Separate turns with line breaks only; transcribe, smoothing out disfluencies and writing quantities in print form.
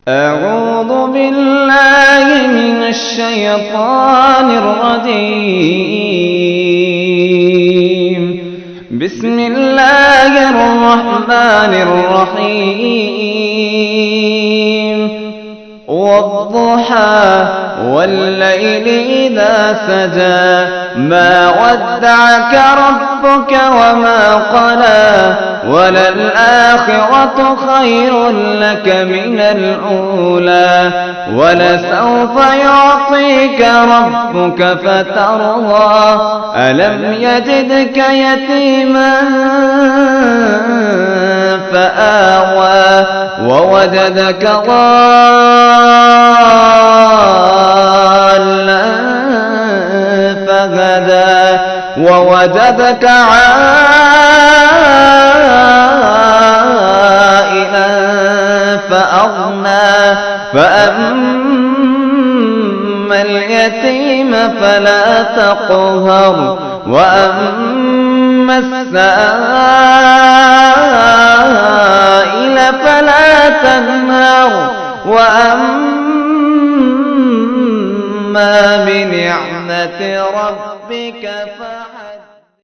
أعوذ بالله من الشيطان الرجيم. بسم الله الرحمن الرحيم. والضحى والليل إذا سجى ما ودعك ربك وما قلى وللآخرة خير لك من الأولى ولسوف يعطيك ربك فترضى ألم يجدك يتيما فآوى ووجدك ضالا فهدى ووجدك عائلا فأغنى فأما اليتيم فلا تقهر وأما السائل فلا تنهر وأما بنعمة ربك فحدث.